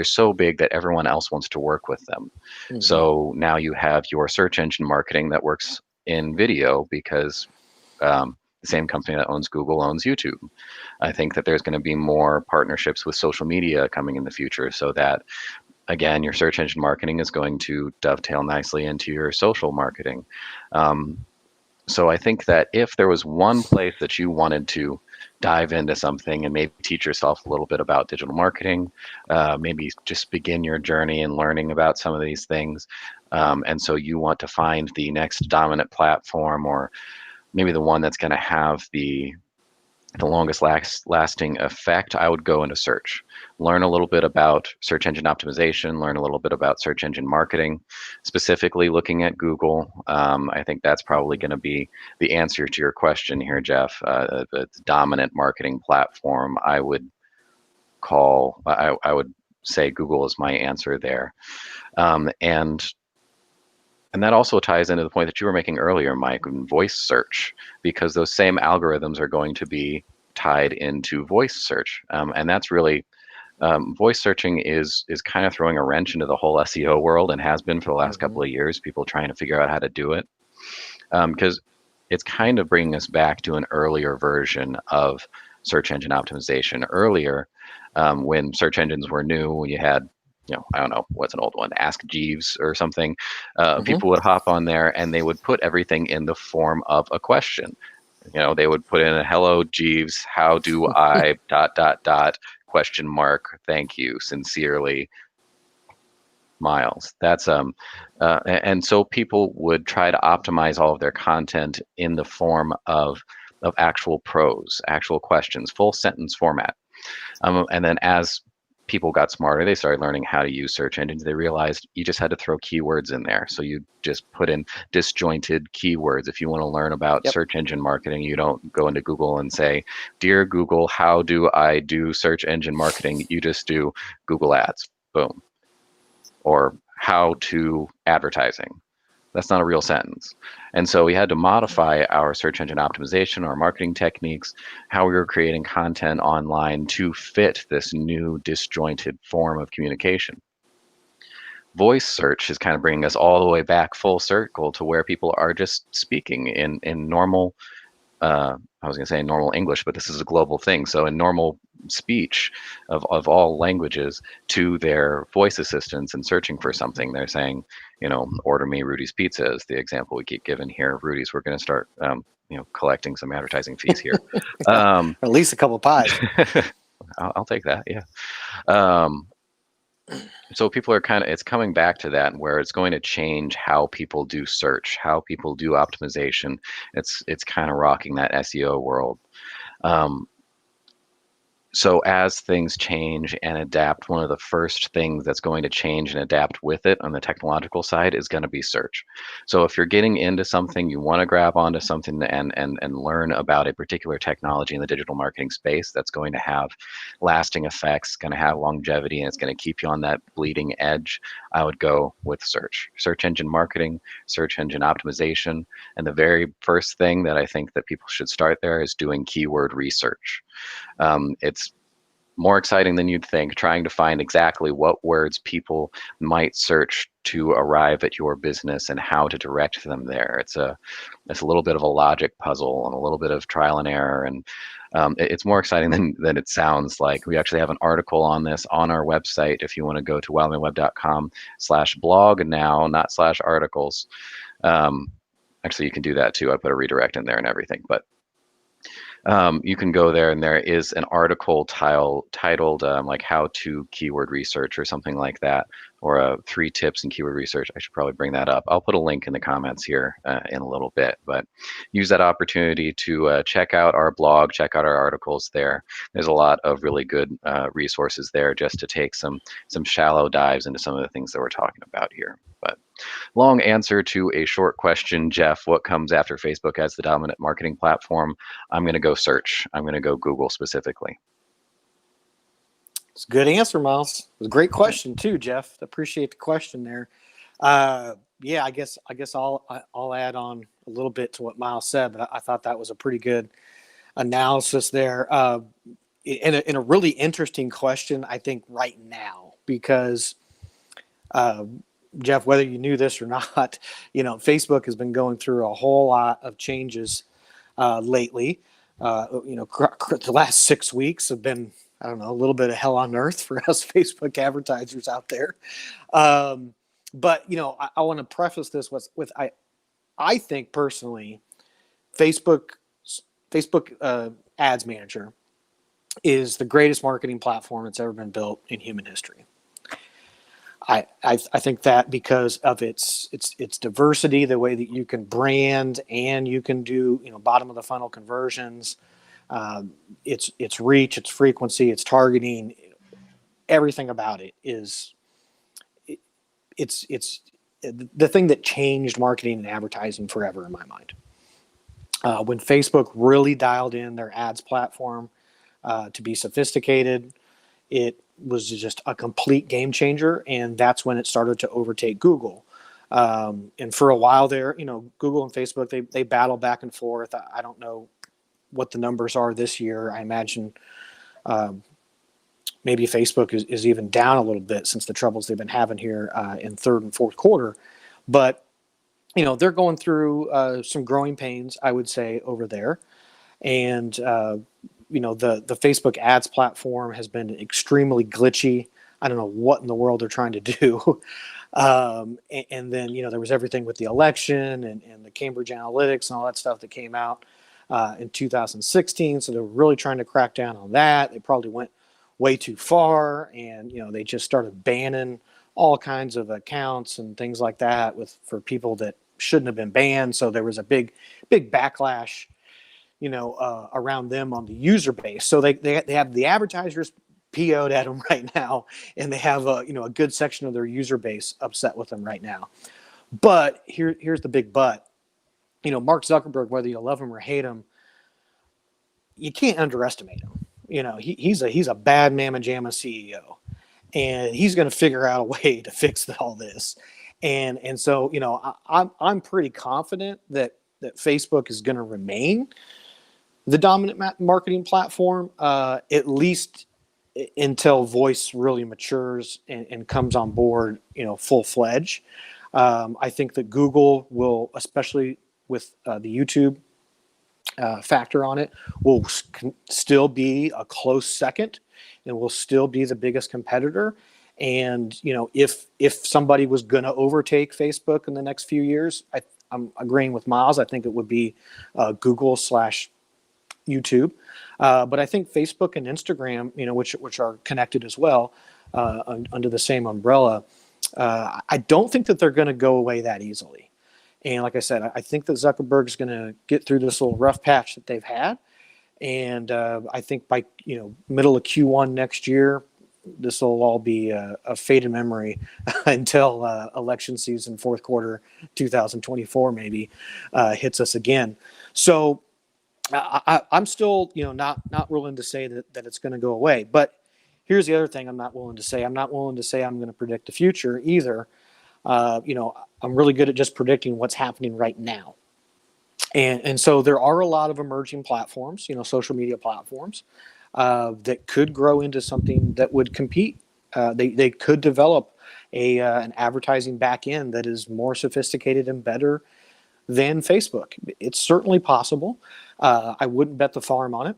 so big that everyone else wants to work with them. Mhm. So now you have your search engine marketing that works in video because the same company that owns Google owns YouTube. I think that there's going to be more partnerships with social media coming in the future, so that again, your search engine marketing is going to dovetail nicely into your social marketing. Um, so I think that if there was one place that you wanted to dive into something and maybe teach yourself a little bit about digital marketing, maybe just begin your journey in learning about some of these things, and so you want to find the next dominant platform, or maybe the one that's going to have the longest lasting effect, I would go into search. Learn a little bit about search engine optimization, learn a little bit about search engine marketing, specifically looking at Google. I think that's probably Mhm. going to be the answer to your question here, Jeff. The dominant marketing platform. call. I would say Google is my answer there. And that also ties into the point that you were making earlier, Mike, in voice search, because those same algorithms are going to be tied into voice search. And that's really voice searching is kind of throwing a wrench into the whole SEO world and has been for the last Mm-hmm. couple of years. People trying to figure out how to do it because it's kind of bringing us back to an earlier version of search engine optimization. Earlier, when search engines were new, you had, I don't know, what's an old one, Ask Jeeves or something. Mm-hmm. People would hop on there and they would put everything in the form of a question. They would put in a hello Jeeves, how do I dot dot dot question mark, thank you, sincerely, Miles. That's and so people would try to optimize all of their content in the form of actual prose, actual questions, full sentence format. And then as people got smarter, they started learning how to use search engines. They realized you just had to throw keywords in there. So you just put in disjointed keywords. If you want to learn about Yep. search engine marketing, you don't go into Google and say, "Dear Google, how do I do search engine marketing?" You just do Google Ads. Boom. Or how to advertising. That's not a real sentence. And so we had to modify our search engine optimization, our marketing techniques, how we were creating content online to fit this new disjointed form of communication. Voice search is kind of bringing us all the way back full circle to where people are just speaking in normal I was going to say normal English, but this is a global thing. So in normal speech of all languages to their voice assistants and searching for something, they're saying, order me Rudy's Pizza is the example we keep giving here. Rudy's, we're going to start, collecting some advertising fees here. Yeah. Um, Or at least a couple of pies. I'll take that. Yeah. Um, so people are it's coming back to that where it's going to change how people do search, how people do optimization. It's kind of rocking that SEO world. Um, so as things change and adapt, one of the first things that's going to change and adapt with it on the technological side is going to be search. So if you're getting into something, you want to grab onto something and learn about a particular technology in the digital marketing space that's going to have lasting effects, going to have longevity, and it's going to keep you on that bleeding edge, I would go with search. Search engine marketing, search engine optimization, and the very first thing that I think that people should start there is doing keyword research. It's more exciting than you'd think, trying to find exactly what words people might search to arrive at your business and how to direct them there. It's a little bit of a logic puzzle and a little bit of trial and error, and it's more exciting than it sounds like. We actually have an article on this on our website. If you want to go to wildmanweb.com/blog now, not /articles. Actually, you can do that too. I put a redirect in there and everything, but you can go there and there is an article titled like how to keyword research or something like that, or 3 tips in keyword research. I should probably bring that up. I'll put a link in the comments here in a little bit, but use that opportunity to check out our blog, check out our articles there. There's a lot of really good resources there just to take some shallow dives into some of the things that we're talking about here. But long answer to a short question, Jeff. What comes after Facebook as the dominant marketing platform? I'm going to go search. I'm going to go Google specifically. It's a good answer, Miles. It was a great question too, Jeff. Appreciate the question there. Yeah, I guess I'll add on a little bit to what Miles said, but I thought that was a pretty good analysis there. In a really interesting question, I think right now, because uh, Jeff, whether you knew this or not, Facebook has been going through a whole lot of changes lately. The last 6 weeks have been, I don't know, a little bit of hell on earth for us Facebook advertisers out there. But I want to preface this with I think personally, Facebook Ads Manager is the greatest marketing platform that's ever been built in human history. I think that because of its diversity, the way that you can brand and you can do bottom of the funnel conversions, its reach, its frequency, its targeting, everything about it is it's the thing that changed marketing and advertising forever in my mind. When Facebook really dialed in their ads platform to be sophisticated it was just a complete game changer, and that's when it started to overtake Google. And for a while there, Google and Facebook, they battle back and forth. I don't know what the numbers are this year. I imagine um, maybe Facebook is even down a little bit since the troubles they've been having here in third and fourth quarter. But they're going through some growing pains, I would say, over there. And the Facebook ads platform has been extremely glitchy. I don't know what in the world they're trying to do. And then there was everything with the election and the Cambridge Analytics and all that stuff that came out in 2016. So they're really trying to crack down on that. They probably went way too far, and they just started banning all kinds of accounts and things like that for people that shouldn't have been banned. So there was a big backlash around them on the user base. So they have the advertisers PO'd at them right now, and they have a good section of their user base upset with them right now. But here's the big but. Mark Zuckerberg, whether you love him or hate him, you can't underestimate him. He's a bad mamma jamma CEO, and he's going to figure out a way to fix all this. And so I'm pretty confident that Facebook is going to remain the dominant marketing platform, at least until voice really matures and comes on board, full fledged. I think that Google will, especially with the YouTube factor on it, will still be a close second and will still be the biggest competitor. And if somebody was going to overtake Facebook in the next few years, I'm agreeing with Miles. I think it would be Google / YouTube. But I think Facebook and Instagram, which are connected as well under the same umbrella, I don't think that they're going to go away that easily. And like I said, I think that Zuckerberg is going to get through this little rough patch that they've had. And I think by middle of Q1 next year, this will all be a faded memory until election season, fourth quarter 2024 maybe hits us again. So I'm still not willing to say that it's going to go away. But here's the other thing I'm not willing to say. I'm not willing to say I'm going to predict the future either. I'm really good at just predicting what's happening right now. And so there are a lot of emerging platforms, social media platforms that could grow into something that would compete. They could develop an advertising back end that is more sophisticated and better than Facebook. It's certainly possible. I wouldn't bet the farm on it,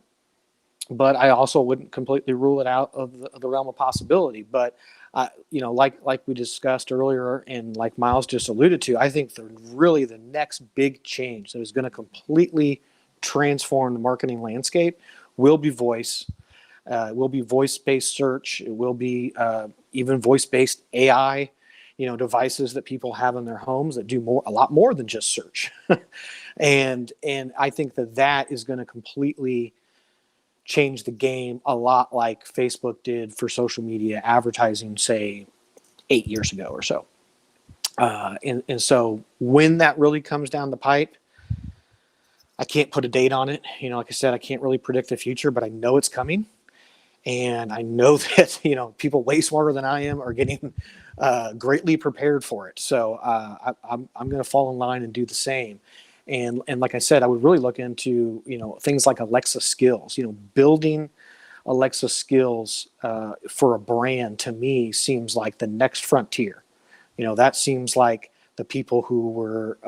but I also wouldn't completely rule it out of the realm of possibility. But like we discussed earlier, and like Miles just alluded to, I think the next big change that is going to completely transform the marketing landscape will be voice. It will be voice-based search. It will be even voice-based AI, devices that people have in their homes that do a lot more than just search. and I think that is going to completely change the game, a lot like Facebook did for social media advertising, say 8 years ago or so. And so when that really comes down the pipe, I can't put a date on it. Like I said, I can't really predict the future, but I know it's coming. And I know that, people way smarter than I am are getting greatly prepared for it. So I'm going to fall in line and do the same. And like I said, I would really look into, things like Alexa skills, building Alexa skills for a brand, to me seems like the next frontier. That seems like the people who were,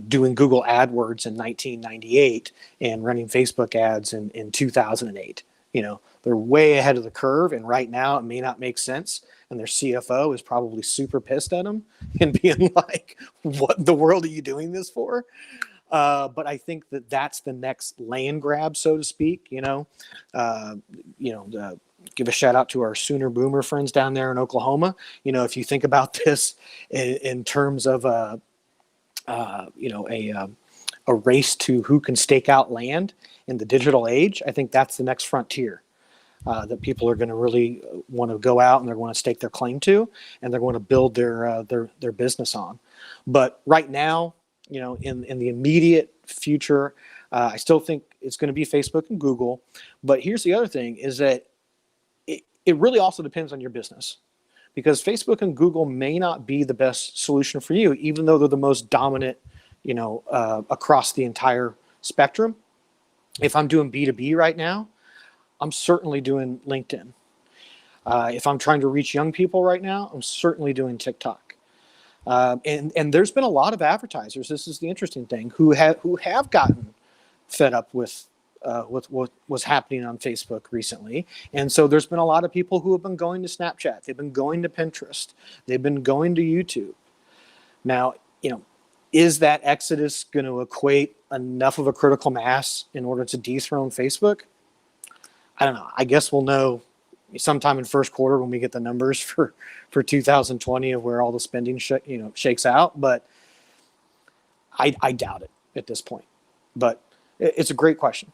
doing Google AdWords in 1998 and running Facebook ads in 2008. They're way ahead of the curve. And right now it may not make sense. And their CFO is probably super pissed at them and being like, what in the world are you doing this for? But I think that's the next land grab, so to speak. Give a shout out to our Sooner Boomer friends down there in Oklahoma. If you think about this in terms of a race to who can stake out land in the digital age, I think that's the next frontier that people are going to really want to go out and they're going to stake their claim to, and they're going to build their business on. But right now, in the immediate future, I still think it's going to be Facebook and Google. But here's the other thing: is that it really also depends on your business, because Facebook and Google may not be the best solution for you, even though they're the most dominant, across the entire spectrum. If I'm doing B2B right now, I'm certainly doing LinkedIn. If I'm trying to reach young people right now, I'm certainly doing TikTok. And there's been a lot of advertisers. This is the interesting thing, who have gotten fed up with what was happening on Facebook recently. And so there's been a lot of people who have been going to Snapchat. They've been going to Pinterest. They've been going to YouTube. Now, is that exodus going to equate enough of a critical mass in order to dethrone Facebook? I don't know. I guess we'll know sometime in first quarter when we get the numbers for 2020 of where all the spending shakes out. But I doubt it at this point. But it's a great question.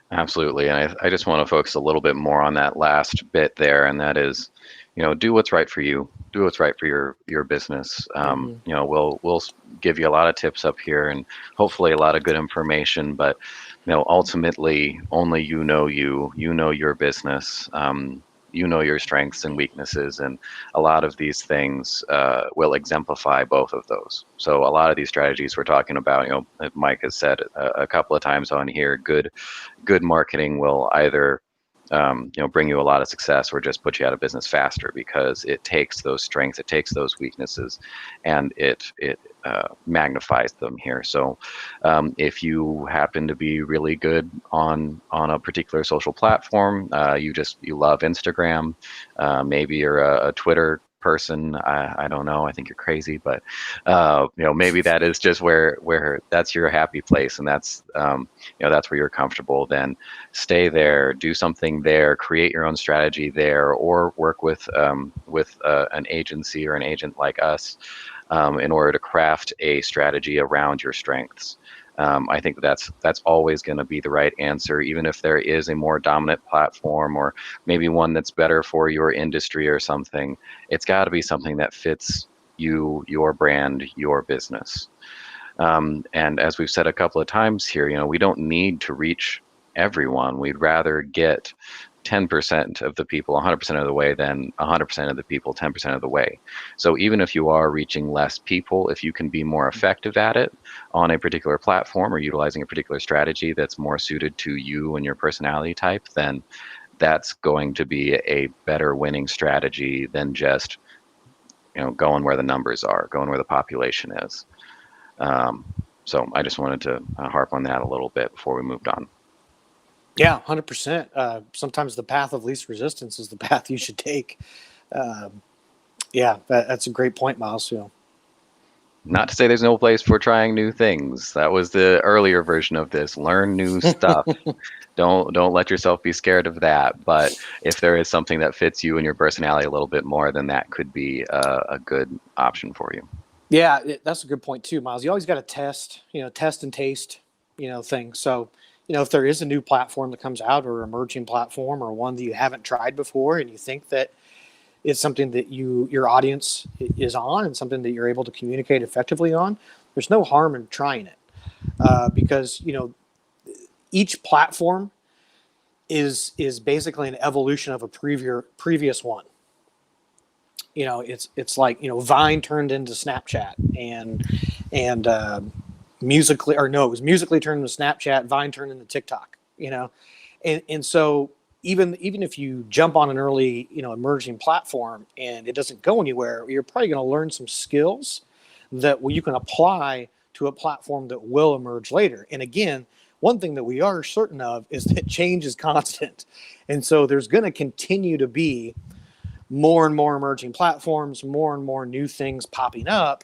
Absolutely. And I just want to focus a little bit more on that last bit there, and that is, do what's right for you. Do what's right for your business. Mm-hmm. We'll give you a lot of tips up here and hopefully a lot of good information, but ultimately only you know your business. You know your strengths and weaknesses, and a lot of these things will exemplify both of those. So a lot of these strategies we're talking about, Mike has said a couple of times on here, good marketing will either bring you a lot of success or just put you out of business faster, because it takes those strengths, it takes those weaknesses, and it magnifies them here. So if you happen to be really good on a particular social platform, you love Instagram, maybe you're a Twitter person. I don't know. I think you're crazy, but maybe that is just where that's your happy place, and that's that's where you're comfortable. Then stay there, do something there, create your own strategy there, or work with an agency or an agent like us in order to craft a strategy around your strengths. I think that's always going to be the right answer, even if there is a more dominant platform or maybe one that's better for your industry or something. It's got to be something that fits you, your brand, your business. And as we've said a couple of times here, we don't need to reach everyone. We'd rather get 10% of the people 100% of the way than 100% of the people 10% of the way. So even if you are reaching less people, if you can be more effective at it on a particular platform or utilizing a particular strategy that's more suited to you and your personality type, then that's going to be a better winning strategy than just going where the numbers are, going where the population is. So I just wanted to harp on that a little bit before we moved on. Yeah, 100%. Sometimes the path of least resistance is the path you should take. Yeah, that's a great point, Miles. Not to say there's no place for trying new things. That was the earlier version of this. Learn new stuff. Don't let yourself be scared of that. But if there is something that fits you and your personality a little bit more, then that could be a good option for you. Yeah, that's a good point too, Miles. You always got to test and taste, things. So, if there is a new platform that comes out, or emerging platform, or one that you haven't tried before, and you think that it's something that your audience is on and something that you're able to communicate effectively on, there's no harm in trying it, because each platform is basically an evolution of a previous one. It's like Vine turned into Snapchat, and Musically, or no, it was Musically turned into Snapchat, Vine turned into TikTok. And so even if you jump on an early emerging platform and it doesn't go anywhere, you're probably going to learn some skills that you can apply to a platform that will emerge later. And again, one thing that we are certain of is that change is constant, and so there's going to continue to be more and more emerging platforms, more and more new things popping up.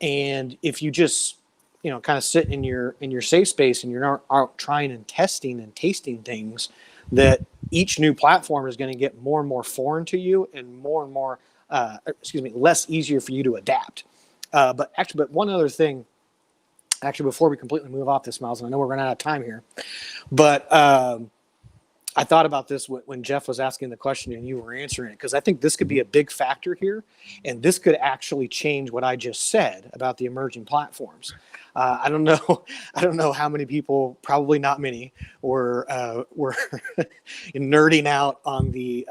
And if you just kind of sit in your safe space and you're not out trying and testing and tasting things, that each new platform is going to get more and more foreign to you and more less easier for you to adapt. But one other thing, actually, before we completely move off this, Miles, and I know we're running out of time here, but I thought about this when Jeff was asking the question and you were answering it, because I think this could be Mhm. a big factor here, and this could actually change what I just said about the emerging platforms. I don't know. I don't know how many people, probably not many, were nerding out on the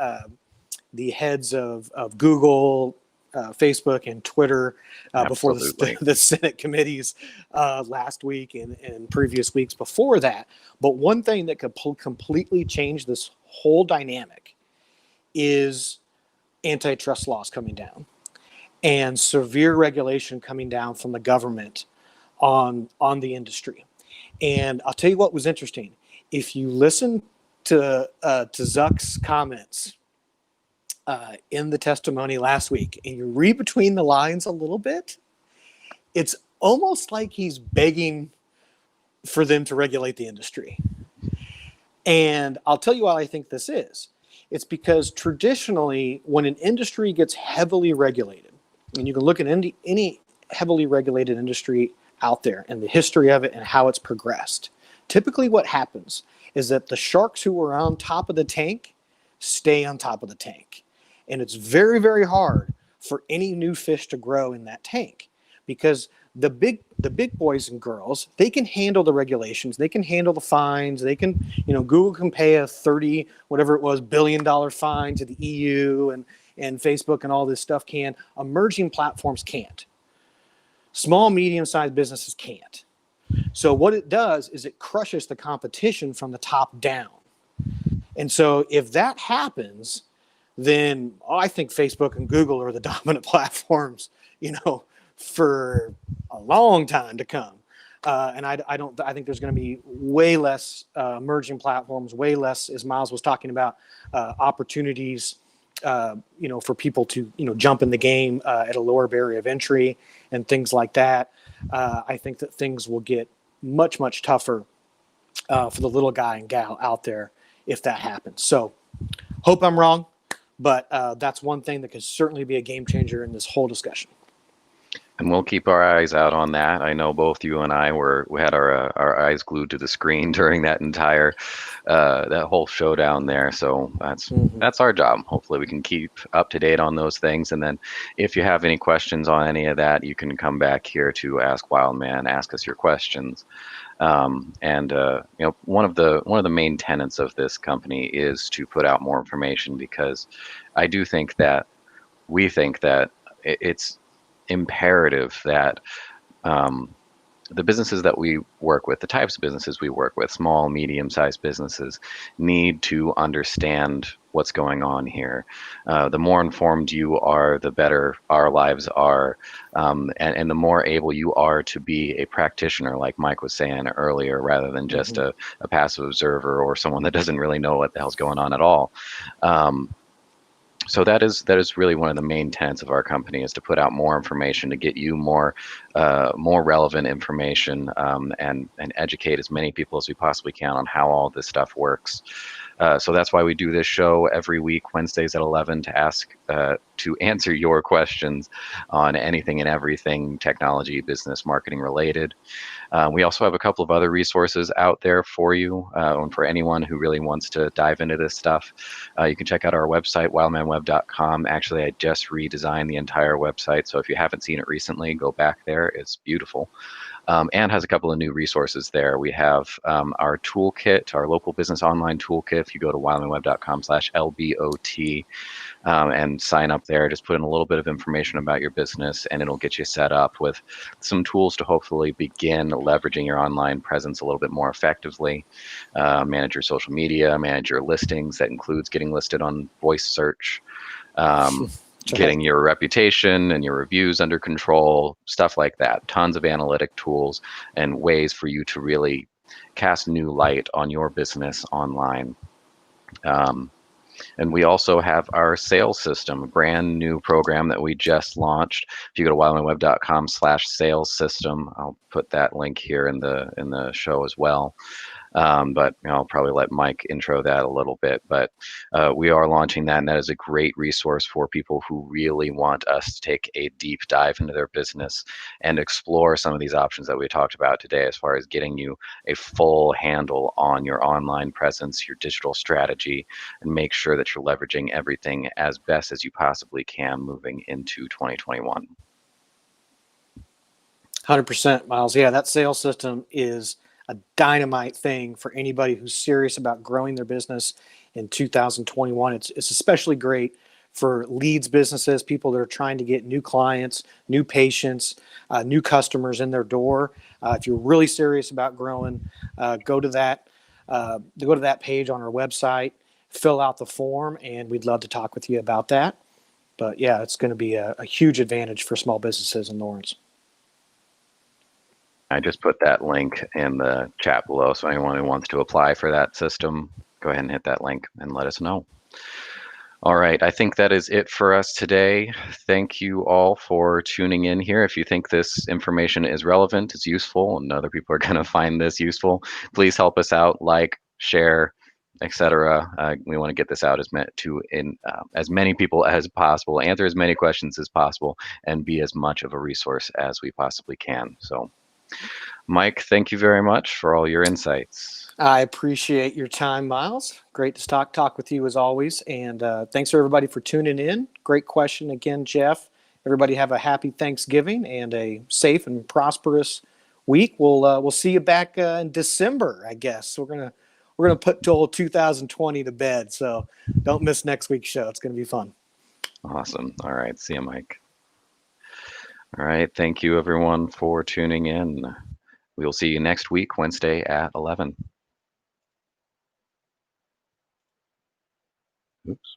heads of Google, Facebook, and Twitter before Absolutely. the Senate committees last week and previous weeks before that. But one thing that could completely change this whole dynamic is antitrust laws coming down and severe regulation coming down from the government on the industry. And I'll tell you what was interesting. If you listen to Zuck's comments in the testimony last week and you read between the lines a little bit, it's almost like he's begging for them to regulate the industry. And I'll tell you why I think this is. It's because traditionally, when an industry gets heavily regulated, and you can look at any heavily regulated industry out there and the history of it and how it's progressed, typically what happens is that the sharks who are on top of the tank stay on top of the tank. And it's very, very hard for any new fish to grow in that tank because the big boys and girls, they can handle the regulations, they can handle the fines, they can, Google can pay a 30 whatever it was $1 billion fine to the EU, and Facebook and all this stuff can. Emerging platforms can't. Small medium-sized businesses can't. So what it does is it crushes the competition from the top down. And so if that happens, then I think Facebook and Google are the dominant platforms, for a long time to come. And I don't. I think there's going to be way less emerging platforms, way less, as Miles was talking about, opportunities, for people to jump in the game at a lower barrier of entry and things like that. I think that things will get much tougher for the little guy and gal out there if that happens. So, hope I'm wrong, but that's one thing that could certainly be a game changer in this whole discussion. And we'll keep our eyes out on that. I know both you and I we had our eyes glued to the screen during that entire that whole showdown there. So Mm-hmm. that's our job. Hopefully we can keep up to date on those things. And then if you have any questions on any of that, you can come back here to Ask Wildman, ask us your questions. One of the main tenets of this company is to put out more information because I do think that we think that it's imperative that um, the businesses that we work with, the types of businesses we work with, small, medium-sized businesses, need to understand what's going on here. The more informed you are, the better our lives are, and the more able you are to be a practitioner, like Mike was saying earlier, rather than just Mm-hmm. a passive observer or someone that doesn't really know what the hell's going on at all. Um, so that is really one of the main tenets of our company is to put out more information to get you more relevant information, and educate as many people as we possibly can on how all this stuff works. So that's why we do this show every week, Wednesdays at 11, to answer your questions on anything and everything technology, business, marketing related. We also have a couple of other resources out there for you, and for anyone who really wants to dive into this stuff. You can check out our website, wildmanweb.com. Actually, I just redesigned the entire website, so if you haven't seen it recently, go back there. It's beautiful. And has a couple of new resources there. We have our toolkit, our local business online toolkit. If you go to wildmanweb.com/LBOT, and sign up there. Just put in a little bit of information about your business, and it'll get you set up with some tools to hopefully begin leveraging your online presence a little bit more effectively. Manage your social media, manage your listings. That includes getting listed on voice search. That's right. Getting your reputation and your reviews under control, stuff like that. Tons of analytic tools and ways for you to really cast new light on your business online. Um, and we also have our sales system, a brand new program that we just launched. If you go to wildmanweb.com/sales system, I'll put that link here in the show as well. But I'll probably let Mike intro that a little bit. But we are launching that, and that is a great resource for people who really want us to take a deep dive into their business and explore some of these options that we talked about today, as far as getting you a full handle on your online presence, your digital strategy, and make sure that you're leveraging everything as best as you possibly can moving into 2021. 100%, Miles. Yeah, that sales system is a dynamite thing for anybody who's serious about growing their business in 2021. It's especially great for leads businesses, people that are trying to get new clients, new patients, new customers in their door. If you're really serious about growing, go to that page on our website, fill out the form, and we'd love to talk with you about that. But yeah, it's going to be a huge advantage for small businesses in Lawrence. I just put that link in the chat below, so anyone who wants to apply for that system, go ahead and hit that link and let us know. All right, I think that is it for us today. Thank you all for tuning in here. If you think this information is relevant, is useful, and other people are going to find this useful, please help us out, like, share, etc. We want to get this out as many people as possible, answer as many questions as possible, and be as much of a resource as we possibly can. So, Mike, thank you very much for all your insights. I appreciate your time, Miles. Great to talk with you as always. And thanks for everybody for tuning in. Great question again, Jeff. Everybody have a happy Thanksgiving and a safe and prosperous week. We'll see you back in December, I guess. We're gonna put till 2020 to bed. So don't miss next week's show. It's gonna be fun. Awesome. All right. See you, Mike. All right. Thank you, everyone, for tuning in. We will see you next week, Wednesday at 11. Oops.